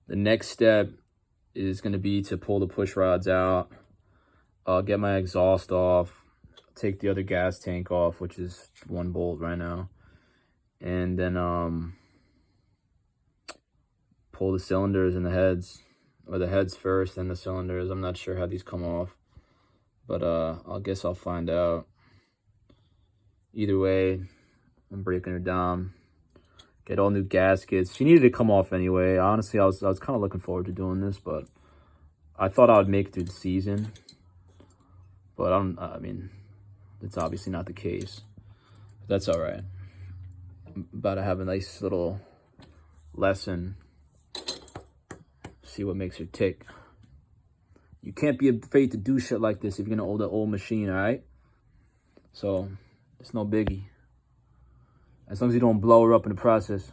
The next step is going to be to pull the push rods out, get my exhaust off, take the other gas tank off, which is 1 bolt right now, and then pull the cylinders and the heads, or the heads first and the cylinders. I'm not sure how these come off, but I guess I'll find out. Either way, I'm breaking her down. Get all new gaskets. She needed to come off anyway. Honestly, I was kind of looking forward to doing this, but I thought I would make it through the season. But I mean, that's obviously not the case. But that's all right. I'm about to have a nice little lesson. See what makes her tick. You can't be afraid to do shit like this if you're gonna own the old machine, all right? So it's no biggie. As long as you don't blow her up in the process.